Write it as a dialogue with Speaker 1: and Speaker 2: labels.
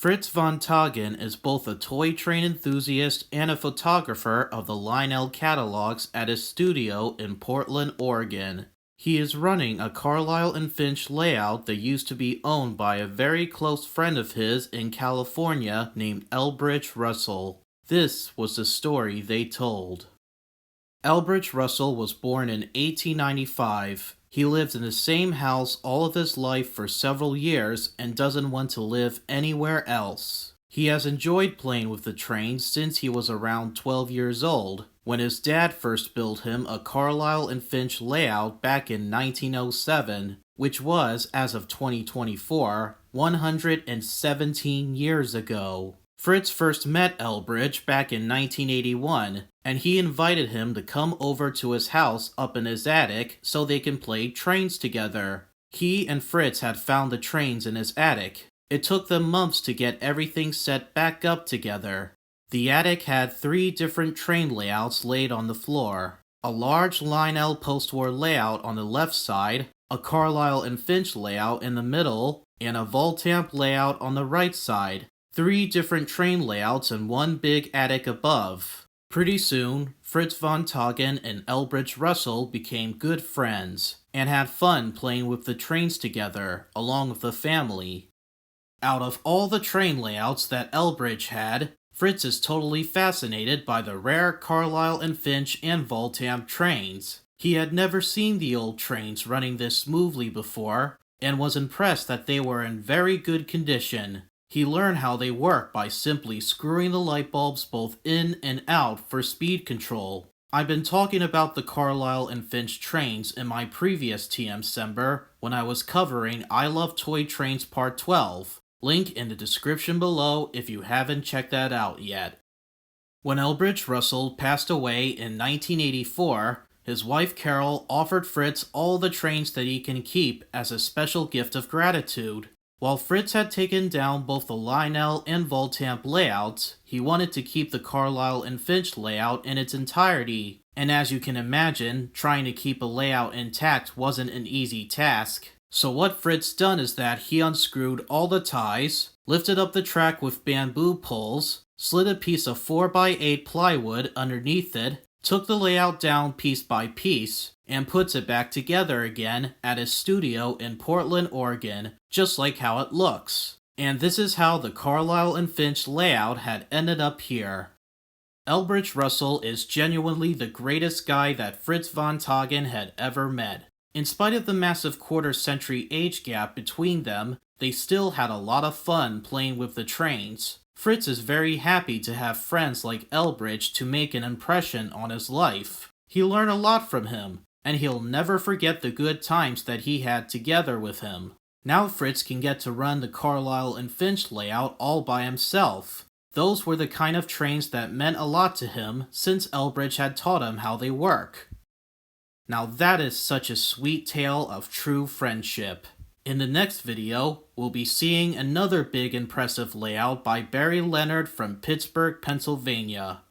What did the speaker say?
Speaker 1: Fritz Von Tagen is both a toy train enthusiast and a photographer of the Lionel catalogs at his studio in Portland, Oregon. He is running a Carlisle and Finch layout that used to be owned by a very close friend of his in California named Elbridge Russell. This was the story they told. Elbridge Russell was born in 1895. He lived in the same house all of his life for several years and doesn't want to live anywhere else. He has enjoyed playing with the trains since he was around 12 years old, when his dad first built him a Carlisle and Finch layout back in 1907, which was, as of 2024, 117 years ago. Fritz first met Elbridge back in 1981, and he invited him to come over to his house up in his attic so they can play trains together. He and Fritz had found the trains in his attic. It took them months to get everything set back up together. The attic had 3 different train layouts laid on the floor. A large Lionel post-war layout on the left side, a Carlisle and Finch layout in the middle, and a Voltamp layout on the right side. 3 different train layouts and 1 big attic above. Pretty soon, Fritz Von Tagen and Elbridge Russell became good friends, and had fun playing with the trains together, along with the family. Out of all the train layouts that Elbridge had, Fritz is totally fascinated by the rare Carlisle and Finch and Voltamp trains. He had never seen the old trains running this smoothly before, and was impressed that they were in very good condition. He learned how they work by simply screwing the light bulbs both in and out for speed control. I've been talking about the Carlisle and Finch trains in my previous TMcember when I was covering I Love Toy Trains Part 12. Link in the description below if you haven't checked that out yet. When Elbridge Russell passed away in 1984, his wife Carol offered Fritz all the trains that he can keep as a special gift of gratitude. While Fritz had taken down both the Lionel and Voltamp layouts, he wanted to keep the Carlisle and Finch layout in its entirety, and as you can imagine, trying to keep a layout intact wasn't an easy task. So what Fritz done is that he unscrewed all the ties, lifted up the track with bamboo poles, slid a piece of 4x8 plywood underneath it, took the layout down piece by piece, and puts it back together again at his studio in Portland, Oregon, just like how it looks. And this is how the Carlisle and Finch layout had ended up here. Elbridge Russell is genuinely the greatest guy that Fritz Von Tagen had ever met. In spite of the massive quarter-century age gap between them, they still had a lot of fun playing with the trains. Fritz is very happy to have friends like Elbridge to make an impression on his life. He learned a lot from him, and he'll never forget the good times that he had together with him. Now Fritz can get to run the Carlisle and Finch layout all by himself. Those were the kind of trains that meant a lot to him since Elbridge had taught him how they work. Now that is such a sweet tale of true friendship. In the next video, we'll be seeing another big impressive layout by Barry Leonard from Pittsburgh, Pennsylvania.